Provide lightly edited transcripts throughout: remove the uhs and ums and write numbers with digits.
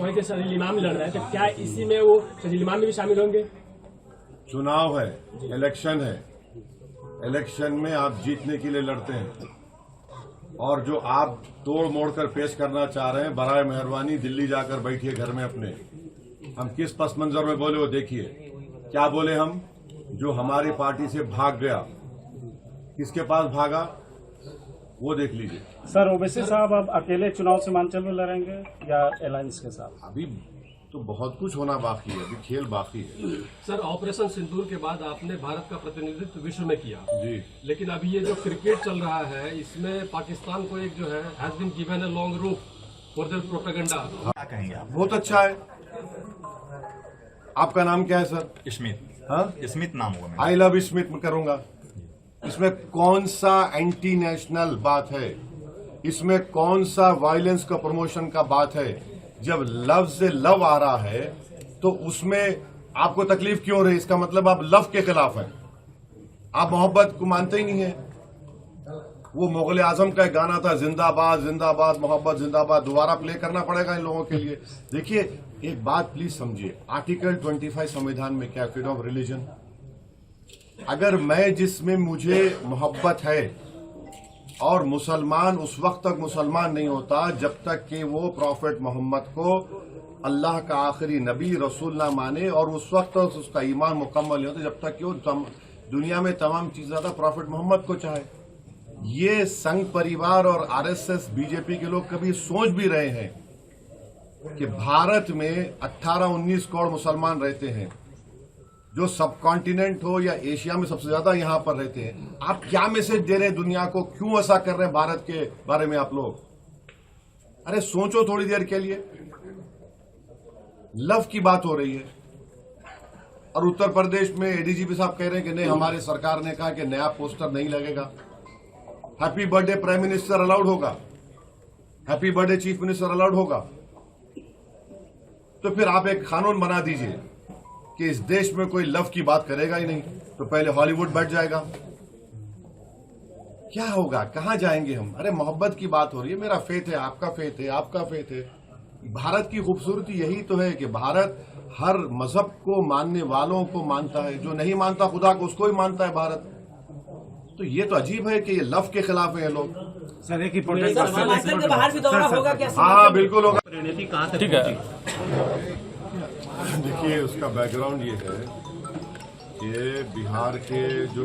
वहीं के शजील इमाम लड़ रहे हैं, तो क्या इसी में वो शजील इमाम भी शामिल होंगे? चुनाव है, इलेक्शन है, इलेक्शन में आप जीतने के लिए लड़ते हैं और जो आप तोड़ मोड़ कर पेश करना चाह रहे हैं, बराए मेहरबानी दिल्ली जाकर बैठिए घर में अपने। हम किस पस मंजर में बोले वो देखिए। क्या बोले हम? जो हमारी पार्टी से भाग गया, किसके पास भागा वो देख लीजिए। सर, ओवैसी साहब अब अकेले चुनाव सीमांचल में लड़ेंगे या अलायंस के साथ? अभी तो बहुत कुछ होना बाकी है, अभी खेल बाकी है। सर, ऑपरेशन सिंदूर के बाद आपने भारत का प्रतिनिधित्व विश्व में किया जी, लेकिन अभी ये जो क्रिकेट चल रहा है इसमें पाकिस्तान को एक जो है has been given a long rope for their propaganda. क्या कहेंगे आप? बहुत अच्छा है। आपका नाम क्या है सर? स्मिथ। हाँ, स्मिथ नाम हुआ मेरा। आई लव स्मिथ में करूंगा। इसमें कौन सा एंटी नेशनल बात है? इसमें कौन सा वायलेंस का प्रमोशन का बात है? जब लव से लव आ रहा है तो उसमें आपको तकलीफ क्यों हो रही है? इसका मतलब आप लव के खिलाफ हैं, आप मोहब्बत को मानते ही नहीं है। वो मुगल आजम का एक गाना था, जिंदाबाद जिंदाबाद मोहब्बत जिंदाबाद, दोबारा प्ले करना पड़ेगा इन लोगों के लिए। देखिए, एक बात प्लीज समझिए, आर्टिकल 25 संविधान में क्या, फ्रीडम ऑफ रिलीजन। अगर मैं जिसमें मुझे मोहब्बत है और मुसलमान उस वक्त तक मुसलमान नहीं होता जब तक कि वो प्रॉफेट मोहम्मद को अल्लाह का आखिरी नबी रसूल ना माने, और उस वक्त तक उसका ईमान मुकम्मल नहीं होता जब तक कि वो दुनिया में तमाम चीजें ज्यादा प्रॉफेट मोहम्मद को चाहे। ये संघ परिवार और आरएसएस बीजेपी के लोग कभी सोच भी रहे हैं कि भारत में 18-19 करोड़ मुसलमान रहते हैं, जो सब कॉन्टिनेंट हो या एशिया में सबसे ज्यादा यहां पर रहते हैं। आप क्या मैसेज दे रहे हैं दुनिया को? क्यों ऐसा कर रहे हैं भारत के बारे में आप लोग? अरे सोचो थोड़ी देर के लिए। लव की बात हो रही है और उत्तर प्रदेश में एडीजीपी साहब कह रहे हैं कि नहीं, हमारी सरकार ने कहा कि नया पोस्टर नहीं लगेगा। Happy birthday prime minister allowed होगा, happy birthday chief minister allowed होगा। तो फिर आप एक कानून बना दीजिए कि इस देश में कोई लव की बात करेगा ही नहीं, तो पहले हॉलीवुड बैठ जाएगा। क्या होगा? कहां जाएंगे हम? अरे मोहब्बत की बात हो रही है, मेरा फेथ है, आपका फेथ है, आपका फेथ है। भारत की खूबसूरती यही तो है कि भारत हर मजहब को मानने वालों को मानता है, जो नहीं मानता खुदा को उसको ही मानता है भारत। तो ये तो अजीब है कि ये लव के खिलाफ है ये लोग। सर, एक ही सीमांचल के बाहर भी दौरा होगा क्या? हाँ बिल्कुल होगा। ठीक है। देखिए, उसका बैकग्राउंड ये है कि बिहार के जो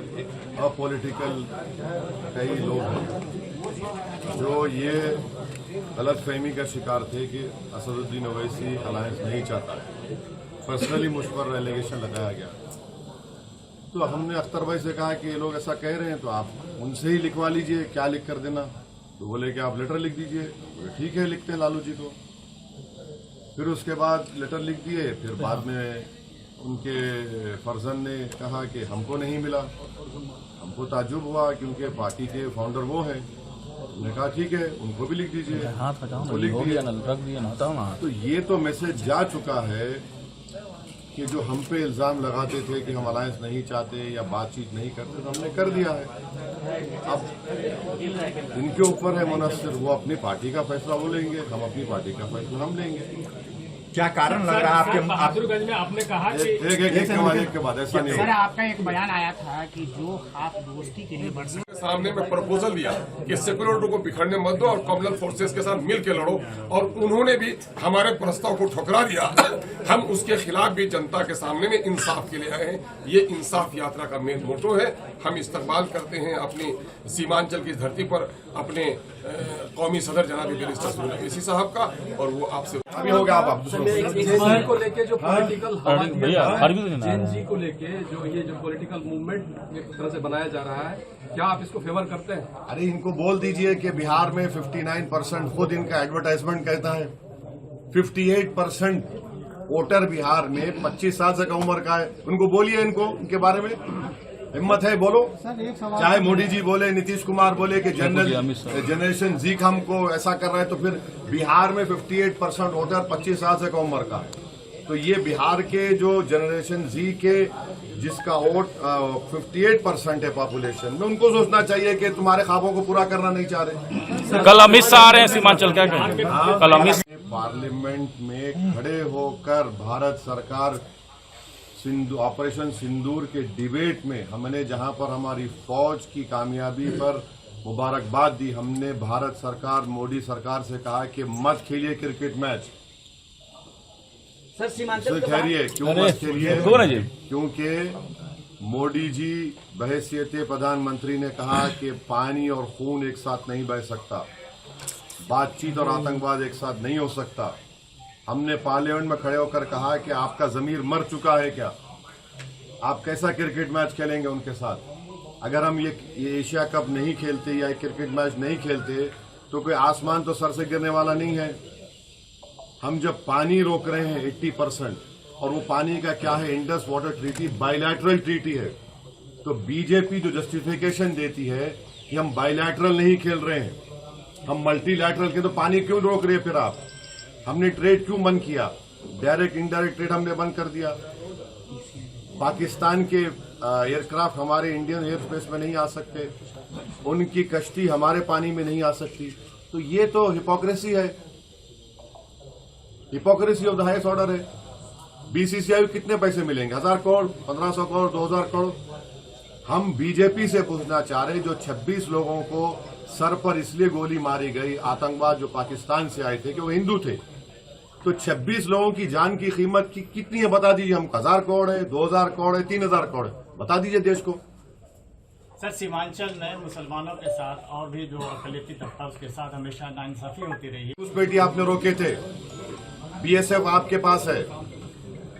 अपॉलिटिकल कई लोग हैं जो ये गलतफहमी का शिकार थे कि असदुद्दीन ओवैसी अलायंस नहीं चाहता है। पर्सनली मुझ पर एलिगेशन लगाया गया, तो हमने अख्तर भाई से कहा कि ये लोग ऐसा कह रहे हैं तो आप उनसे ही लिखवा लीजिए, क्या लिख कर देना। तो बोले कि आप लेटर लिख दीजिए। बोले ठीक है, लिखते हैं लालू जी को। फिर उसके बाद लेटर लिख दिए। फिर बाद में उनके फर्जन ने कहा कि हमको नहीं मिला। हमको ताज्जुब हुआ क्योंकि पार्टी के फाउंडर वो हैं। उन्होंने कहा ठीक है, उनको भी लिख दीजिए, वो लिख दिया। तो ये तो मैसेज जा चुका है कि जो हम पे इल्जाम लगाते थे कि हम अलायंस नहीं चाहते या बातचीत नहीं करते, तो हमने कर दिया है। अब इनके ऊपर है मुनस्सिर, वो अपनी पार्टी का फैसला वो लेंगे, हम अपनी पार्टी का फैसला हम लेंगे। क्या कारण लग रहा है आपके? बहादुरगंज में आपने कहा कि एक के बाद ऐसा नहीं सर, होगा। आपका एक बयान आया था कि जो आप दोस्ती के लिए बढ़ सामने में प्रपोजल दिया कि सेक्युलर को बिखरने मत दो और कॉमनल फोर्सेस के साथ मिल के लड़ो, और उन्होंने भी हमारे प्रस्ताव को ठुकरा दिया। हम उसके खिलाफ भी जनता के सामने में इंसाफ के लिए आए हैं। ये इंसाफ यात्रा का मेन मोटो है। हम इस्तकबाल करते हैं अपनी सीमांचल की धरती पर अपने कौमी सदर जनाब बैरिस्टर सुनील ओवैसी साहब का, और वो आपसे अभी हो गया। आप जेएनजी को लेके जो पॉलिटिकल जेएनजी को लेके जो ये जो पॉलिटिकल मूवमेंट एक तरह से बनाया जा रहा है, क्या आप इसको फेवर करते हैं? अरे इनको बोल दीजिए कि बिहार में 59% खुद इनका एडवर्टाइजमेंट कहता है। 58% वोटर बिहार में 25 साल से कम उम्र का है। उनको बोलिए, इनके बारे में हिम्मत है बोलो। चाहे मोदी जी बोले, नीतीश कुमार बोले कि जनरेशन जी हमको ऐसा कर रहा है, तो फिर बिहार में 58% वोटर 25 साल से कम उम्र का है। तो ये बिहार के जो जनरेशन जी के जिसका वोट 58% है पॉपुलेशन में, उनको सोचना चाहिए कि तुम्हारे ख्वाबों को पूरा करना नहीं चाह रहे। कल अमित शाह आ रहे हैं सीमांचल, क्या कहेंगे? कल अमित पार्लियामेंट में खड़े होकर भारत सरकार ऑपरेशन सिंदूर के डिबेट में हमने जहां पर हमारी फौज की कामयाबी पर मुबारकबाद दी, हमने भारत सरकार मोदी सरकार से कहा कि मत खेलिए क्रिकेट मैच। सर सीमांचल ठहरिए, क्यों मत खेलिए? क्योंकि मोदी जी बहैसियत प्रधानमंत्री ने कहा कि पानी और खून एक साथ नहीं बह सकता, बातचीत और आतंकवाद एक साथ नहीं हो सकता। हमने पार्लियामेंट में खड़े होकर कहा कि आपका जमीर मर चुका है क्या? आप कैसा क्रिकेट मैच खेलेंगे उनके साथ? अगर हम ये एशिया कप नहीं खेलते या क्रिकेट मैच नहीं खेलते तो कोई आसमान तो सर से गिरने वाला नहीं है। हम जब पानी रोक रहे हैं 80%, और वो पानी का क्या है, Indus water treaty bilateral treaty है, तो बीजेपी जो जस्टिफिकेशन देती है कि हम बायलैटरल नहीं खेल रहे हैं, हम मल्टीलैटरल के, तो पानी क्यों रोक रहे हैं फिर आप? हमने ट्रेड क्यों बंद किया? डायरेक्ट इनडायरेक्ट ट्रेड हमने बंद कर दिया। पाकिस्तान के एयरक्राफ्ट हमारे इंडियन एयर स्पेस में नहीं आ सकते, उनकी कश्ती हमारे पानी में नहीं आ सकती। तो ये तो हिपोक्रेसी है, hypocrisy of the highest order है। बीसीसीआई को कितने पैसे मिलेंगे? 1000 करोड़, 1500 करोड़, 2000 करोड़? हम बीजेपी से पूछना चाह रहे हैं, जो 26 लोगों को सर पर इसलिए गोली मारी गई आतंकवाद जो पाकिस्तान से आए थे कि वो हिंदू थे, तो 26 लोगों की जान की कीमत कितनी है बता दीजिए। हम 1000 करोड़ है, 2000 करोड़ है, 3000 करोड़ है, बता दीजिए देश को। सर सीमांचल में मुसलमानों के साथ और भी जो अकलियती तबका उसके साथ हमेशा नाइंसाफी होती रही है। उस बेटी आपने रोके थे, बीएसएफ आपके पास है,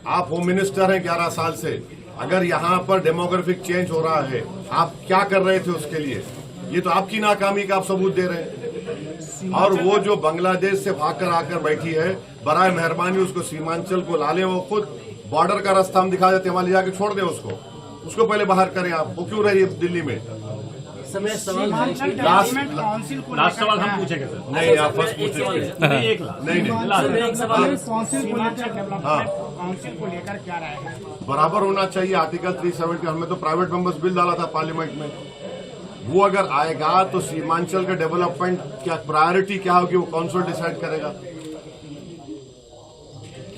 आप होम मिनिस्टर हैं 11 साल से। अगर यहाँ पर डेमोग्राफिक चेंज हो रहा है, आप क्या कर रहे थे उसके लिए? ये तो आपकी नाकामी का आप सबूत दे रहे हैं। और वो जो बांग्लादेश से भागकर आकर बैठी है, बराए मेहरबानी उसको सीमांचल को ला ले। वो खुद बॉर्डर का रास्ता हम दिखा देते हैं, वहां ले जाके छोड़ दें उसको पहले बाहर करें। आप वो क्यों रही है दिल्ली में? लास्ट सवाल हम पूछेंगे सर। नहीं, आप फर्स्ट पूछेंगे। एक लाख नहीं, एक सवाल सीमांचल डेवलपमेंट काउंसिल को लेकर क्या राय है? बराबर होना चाहिए। आर्टिकल 370 हमने तो प्राइवेट मेंबर्स बिल डाला था पार्लियामेंट में, वो अगर आएगा तो सीमांचल का डेवलपमेंट क्या प्रायोरिटी क्या होगी वो काउंसिल डिसाइड करेगा।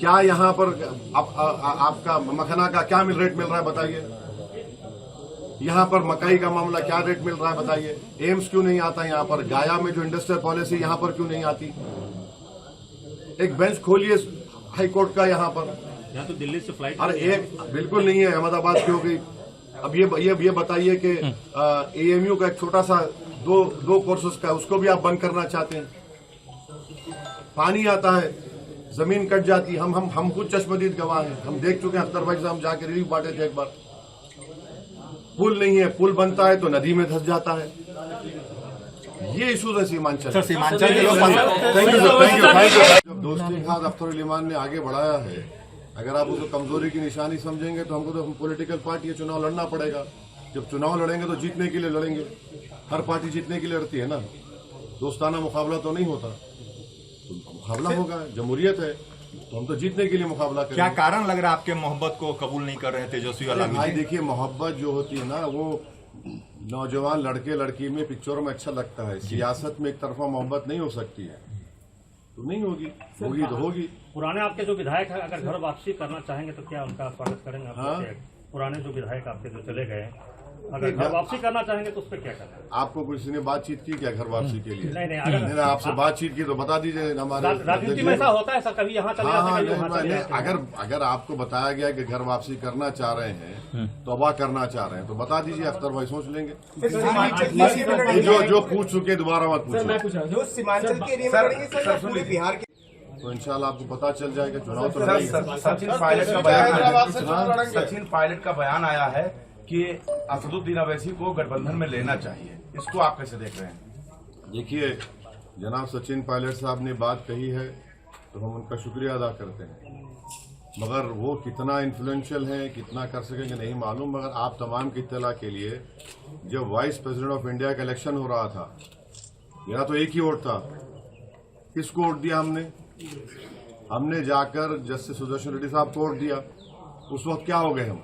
क्या यहाँ पर आपका मखना का क्या रेट मिल रहा है बताइए? यहाँ पर मकई का मामला क्या रेट मिल रहा है बताइए? एम्स क्यों नहीं आता यहाँ पर? गाया में जो इंडस्ट्रियल पॉलिसी यहाँ पर क्यों नहीं आती? एक बेंच खोलिए हाईकोर्ट का यहाँ पर। यहाँ तो दिल्ली से फ्लाइट अरे एक बिल्कुल नहीं है, अहमदाबाद की हो गई। अब ये बताइए कि एएमयू का एक छोटा सा दो कोर्सेज का उसको भी आप बंद करना चाहते हैं। पानी आता है, जमीन कट जाती है। हम खुद चश्मदीद गवाह हैं, हम देख चुके हैं। अख्तर भाई से हम जाके रिलीफ बांटे थे एक बार। पुल नहीं है, पुल बनता है तो नदी में धंस जाता है। ये इशूज है सीमांचल। सर सीमांचल के लोग थैंक यू। दोस्ती के साथ अख्तर लिमान ने आगे बढ़ाया है, अगर आप उसको कमजोरी की निशानी समझेंगे तो हमको तो पॉलिटिकल पार्टी चुनाव लड़ना पड़ेगा। जब चुनाव लड़ेंगे तो जीतने के लिए लड़ेंगे। हर पार्टी जीतने के लिए लड़ती है ना, दोस्ताना मुकाबला तो नहीं होता। तो मुकाबला होगा, जमहूरियत है, तो हम तो जीतने के लिए मुकाबला करेंगे। क्या कारण लग रहा है आपके मोहब्बत को कबूल नहीं कर रहे हैं तेजस्वी वाला? भाई देखिए, मोहब्बत जो होती है ना, वो नौजवान लड़के लड़की में पिक्चरों में अच्छा लगता है। सियासत में एक तरफा मोहब्बत नहीं हो सकती है, तो नहीं होगी, होगी तो होगी। पुराने आपके जो विधायक है अगर घर वापसी करना चाहेंगे तो क्या उनका स्वागत करेंगे आप? हाँ? पुराने जो विधायक आपके जो चले गए अगर घर वापसी करना चाहेंगे तो उस पर क्या करना है? आपको किसी ने बातचीत की क्या घर वापसी के लिए? नहीं, अगर मैंने आपसे बातचीत की तो बता दीजिए। हमारे राजनीति में ऐसा होता है सर, कभी यहाँ चले जाते हैं, कभी वहाँ चले जाते हैं। अगर आपको बताया गया कि घर वापसी करना चाह रहे हैं, तौबा करना चाह रहे हैं, तो बता दीजिए, अख्तर भाई सोच लेंगे। जो पूछ चुके दोबारा मत पूछिए। जो सीमांचल के एरिया में पड़ेंगे सर, पूरे बिहार के, तो इंशाल्लाह आपको पता चल जाएगा। चुनाव तो नहीं है। सचिन पायलट का बयान आया है कि असदुद्दीन अवैसी को गठबंधन में लेना चाहिए, इसको आप कैसे देख रहे हैं? देखिए, जनाब सचिन पायलट साहब ने बात कही है तो हम उनका शुक्रिया अदा करते हैं, मगर वो कितना इन्फ्लुएंशियल है, कितना कर सकेंगे नहीं मालूम। मगर आप तमाम की इत्तला के लिए, जब वाइस प्रेसिडेंट ऑफ इंडिया का इलेक्शन हो रहा था, मेरा तो एक ही वोट था। किसको वोट दिया हमने जाकर जस्टिस सुदर्शन रेड्डी साहब को वोट दिया। उस वक्त क्या हो गए? हम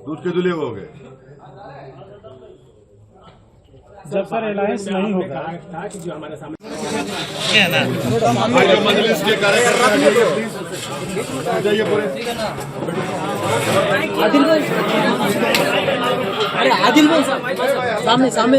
दूध के दूल्हे हो गए। जब सर अलायंस नहीं होगा कि जो हमारे सामने जो मजलिस के कार्यकर्ता हैं, प्लीज आ जाइए पूरे। अरे आदिल बोल सामने सामने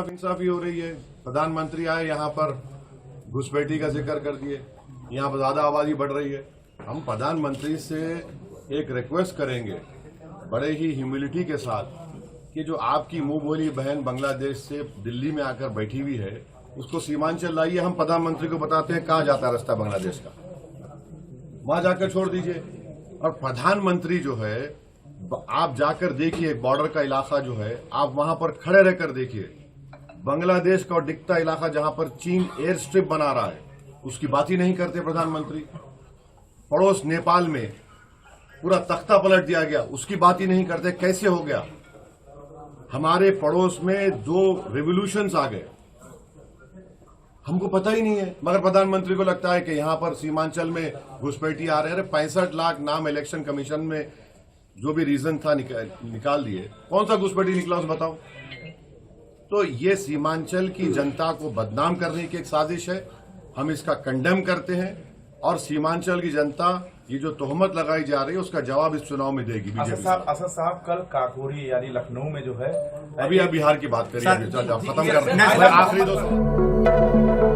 इंसाफी हो रही है। प्रधानमंत्री आए यहाँ पर घुसपैठी का जिक्र कर दिए, यहाँ पर ज्यादा आबादी बढ़ रही है। हम प्रधानमंत्री से एक रिक्वेस्ट करेंगे बड़े ही ह्यूमिलिटी के साथ कि जो आपकी मुंह बोली बहन बांग्लादेश से दिल्ली में आकर बैठी हुई है उसको सीमांचल लाइए। हम प्रधानमंत्री को बताते हैं कहाँ जाता है रास्ता बांग्लादेश का, वहां जाकर छोड़ दीजिए। और प्रधानमंत्री जो है आप जाकर देखिए, बॉर्डर का इलाका जो है आप वहां पर खड़े रहकर देखिए, बांग्लादेश का दिखता इलाका जहां पर चीन एयर स्ट्रिप बना रहा है उसकी बात ही नहीं करते प्रधानमंत्री। पड़ोस नेपाल में पूरा तख्ता पलट दिया गया उसकी बात ही नहीं करते। कैसे हो गया? हमारे पड़ोस में 2 रिवॉल्यूशंस आ गए, हमको पता ही नहीं है, मगर प्रधानमंत्री को लगता है कि यहां पर सीमांचल में घुसपैठी आ रहे हैं। 65 लाख नाम इलेक्शन कमीशन में जो भी रीजन था निकाल दिए, कौन सा घुसपैठी निकला उस बताओ। तो ये सीमांचल की जनता को बदनाम करने की एक साजिश है, हम इसका कंडेम करते हैं। और सीमांचल की जनता ये जो तोहमत लगाई जा रही है उसका जवाब इस चुनाव में देगी बीजेपी। असद साहब कल काकोरी यानी लखनऊ में जो है अभी बिहार की बात करिए, खत्म कर रहे हैं आखिरी दोस्तों।